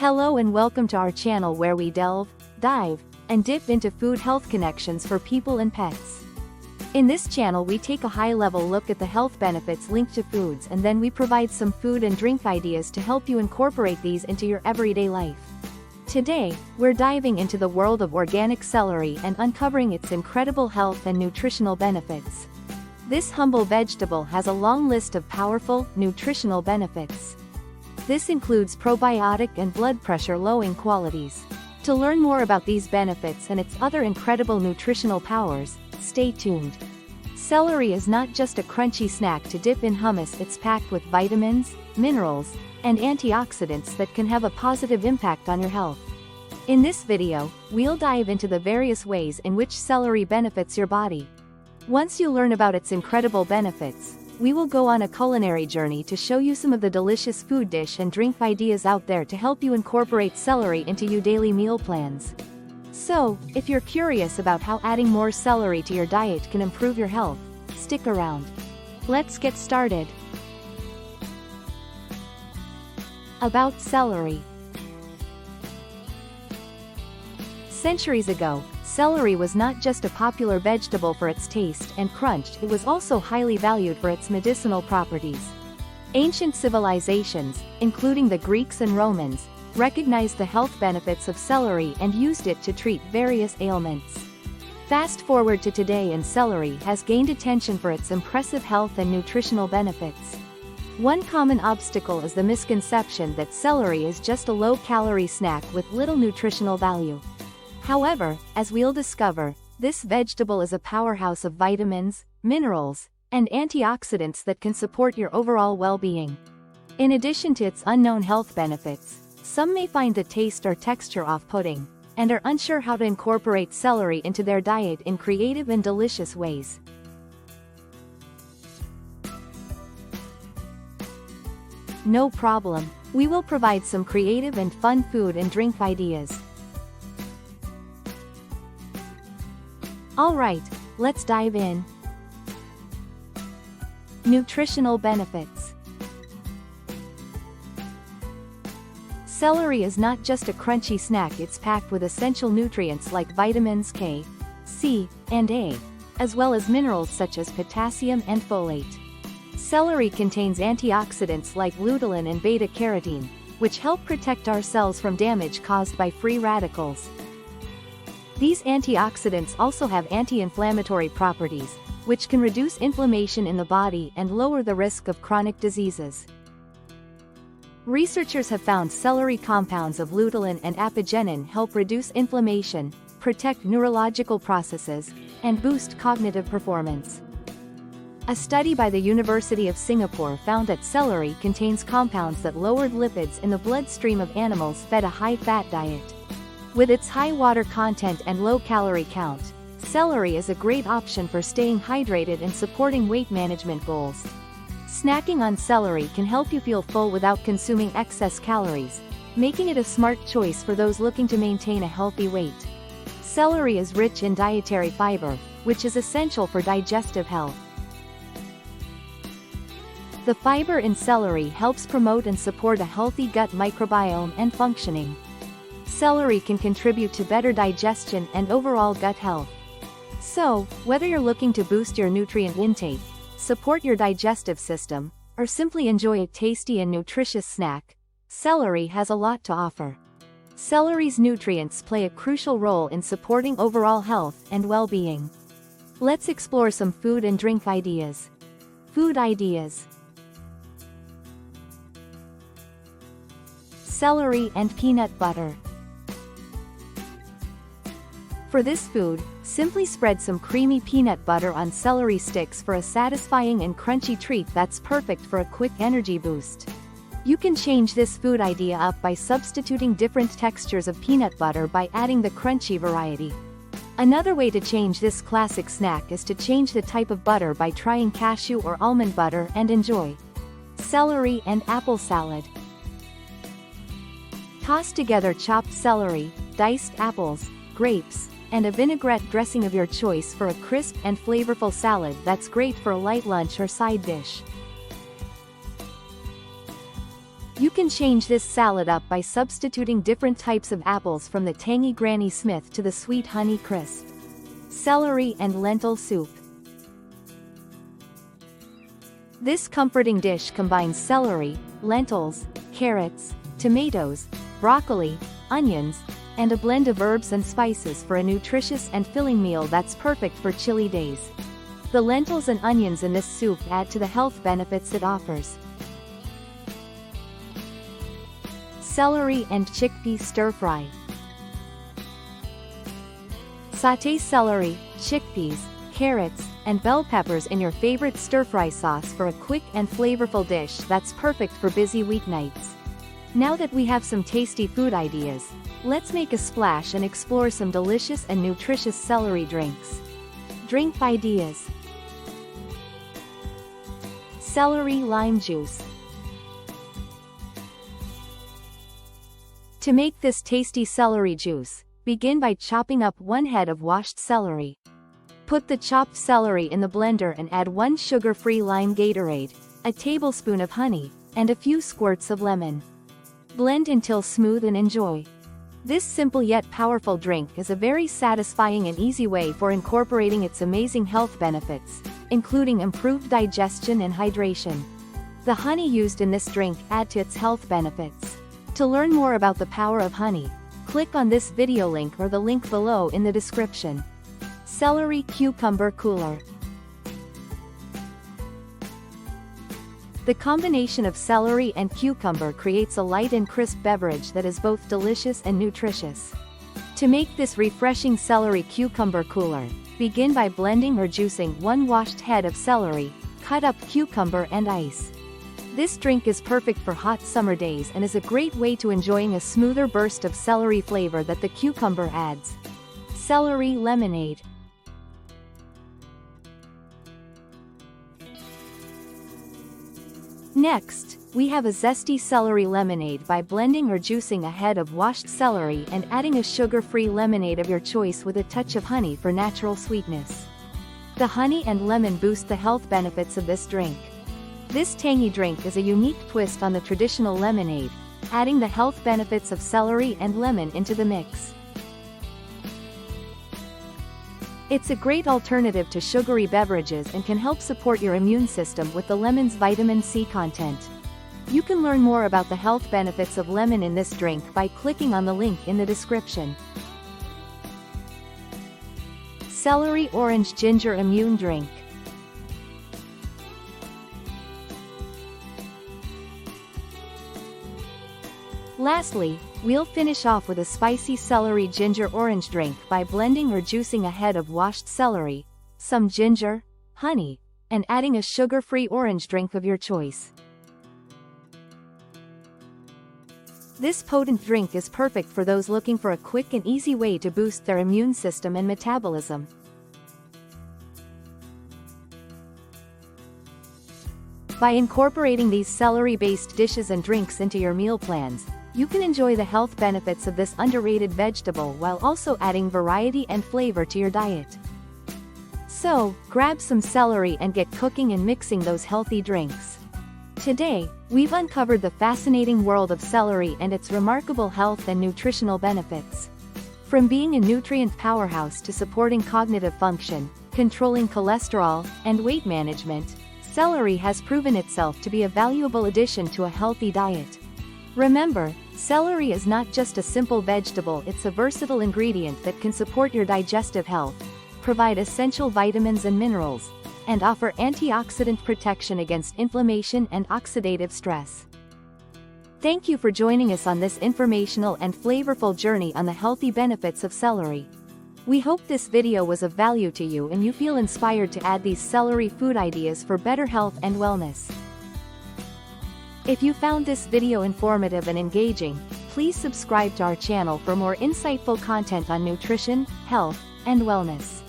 Hello and welcome to our channel where we delve, dive, and dip into food health connections for people and pets. In this channel we take a high-level look at the health benefits linked to foods, and then we provide some food and drink ideas to help you incorporate these into your everyday life. Today, we're diving into the world of organic celery and uncovering its incredible health and nutritional benefits. This humble vegetable has a long list of powerful, nutritional benefits. This includes probiotic and blood pressure-lowering qualities. To learn more about these benefits and its other incredible nutritional powers, stay tuned. Celery is not just a crunchy snack to dip in hummus, it's packed with vitamins, minerals, and antioxidants that can have a positive impact on your health. In this video, we'll dive into the various ways in which celery benefits your body. Once you learn about its incredible benefits, we will go on a culinary journey to show you some of the delicious food dish and drink ideas out there to help you incorporate celery into your daily meal plans. So, if you're curious about how adding more celery to your diet can improve your health, stick around. Let's get started. About celery. Centuries ago, celery was not just a popular vegetable for its taste and crunch, it was also highly valued for its medicinal properties. Ancient civilizations, including the Greeks and Romans, recognized the health benefits of celery and used it to treat various ailments. Fast forward to today, and celery has gained attention for its impressive health and nutritional benefits. One common obstacle is the misconception that celery is just a low-calorie snack with little nutritional value. However, as we'll discover, this vegetable is a powerhouse of vitamins, minerals, and antioxidants that can support your overall well-being. In addition to its unknown health benefits, some may find the taste or texture off-putting, and are unsure how to incorporate celery into their diet in creative and delicious ways. No problem, we will provide some creative and fun food and drink ideas. Alright, let's dive in. Nutritional benefits. Celery is not just a crunchy snack, it's packed with essential nutrients like vitamins K, C, and A, as well as minerals such as potassium and folate. Celery contains antioxidants like lutein and beta-carotene, which help protect our cells from damage caused by free radicals. These antioxidants also have anti-inflammatory properties, which can reduce inflammation in the body and lower the risk of chronic diseases. Researchers have found celery compounds of lutein and apigenin help reduce inflammation, protect neurological processes, and boost cognitive performance. A study by the University of Singapore found that celery contains compounds that lowered lipids in the bloodstream of animals fed a high-fat diet. With its high water content and low calorie count, celery is a great option for staying hydrated and supporting weight management goals. Snacking on celery can help you feel full without consuming excess calories, making it a smart choice for those looking to maintain a healthy weight. Celery is rich in dietary fiber, which is essential for digestive health. The fiber in celery helps promote and support a healthy gut microbiome and functioning. Celery can contribute to better digestion and overall gut health. So, whether you're looking to boost your nutrient intake, support your digestive system, or simply enjoy a tasty and nutritious snack, celery has a lot to offer. Celery's nutrients play a crucial role in supporting overall health and well-being. Let's explore some food and drink ideas. Food ideas. Celery and peanut butter. For this food, simply spread some creamy peanut butter on celery sticks for a satisfying and crunchy treat that's perfect for a quick energy boost. You can change this food idea up by substituting different textures of peanut butter by adding the crunchy variety. Another way to change this classic snack is to change the type of butter by trying cashew or almond butter and enjoy. Celery and apple salad. Toss together chopped celery, diced apples, grapes, and a vinaigrette dressing of your choice for a crisp and flavorful salad that's great for a light lunch or side dish. You can change this salad up by substituting different types of apples, from the tangy Granny Smith to the sweet Honey Crisp. Celery and lentil soup. This comforting dish combines celery, lentils, carrots, tomatoes, broccoli, onions, and a blend of herbs and spices for a nutritious and filling meal that's perfect for chilly days. The lentils and onions in this soup add to the health benefits it offers. Celery and chickpea stir-fry. Sauté celery, chickpeas, carrots, and bell peppers in your favorite stir-fry sauce for a quick and flavorful dish that's perfect for busy weeknights. Now that we have some tasty food ideas, let's make a splash and explore some delicious and nutritious celery drinks. Drink ideas. Celery lime juice. To make this tasty celery juice, begin by chopping up 1 head of washed celery. Put the chopped celery in the blender and add 1 sugar-free lime Gatorade, a tablespoon of honey, and a few squirts of lemon. Blend until smooth and enjoy. This simple yet powerful drink is a very satisfying and easy way for incorporating its amazing health benefits, including improved digestion and hydration. The honey used in this drink adds to its health benefits. To learn more about the power of honey, click on this video link or the link below in the description. Celery cucumber cooler. The combination of celery and cucumber creates a light and crisp beverage that is both delicious and nutritious. To make this refreshing celery cucumber cooler, begin by blending or juicing 1 washed head of celery, cut up cucumber and ice. This drink is perfect for hot summer days and is a great way to enjoying a smoother burst of celery flavor that the cucumber adds. Celery lemonade. Next, we have a zesty celery lemonade by blending or juicing a head of washed celery and adding a sugar-free lemonade of your choice with a touch of honey for natural sweetness. The honey and lemon boost the health benefits of this drink. This tangy drink is a unique twist on the traditional lemonade, adding the health benefits of celery and lemon into the mix. It's a great alternative to sugary beverages and can help support your immune system with the lemon's vitamin C content. You can learn more about the health benefits of lemon in this drink by clicking on the link in the description. Celery orange ginger immune drink. Lastly, we'll finish off with a spicy celery ginger orange drink by blending or juicing a head of washed celery, some ginger, honey, and adding a sugar-free orange drink of your choice. This potent drink is perfect for those looking for a quick and easy way to boost their immune system and metabolism. By incorporating these celery-based dishes and drinks into your meal plans, you can enjoy the health benefits of this underrated vegetable while also adding variety and flavor to your diet. So, grab some celery and get cooking and mixing those healthy drinks. Today, we've uncovered the fascinating world of celery and its remarkable health and nutritional benefits. From being a nutrient powerhouse to supporting cognitive function, controlling cholesterol, and weight management, celery has proven itself to be a valuable addition to a healthy diet. Remember, celery is not just a simple vegetable, it's a versatile ingredient that can support your digestive health, provide essential vitamins and minerals, and offer antioxidant protection against inflammation and oxidative stress. Thank you for joining us on this informational and flavorful journey on the healthy benefits of celery. We hope this video was of value to you and you feel inspired to add these celery food ideas for better health and wellness. If you found this video informative and engaging, please subscribe to our channel for more insightful content on nutrition, health, and wellness.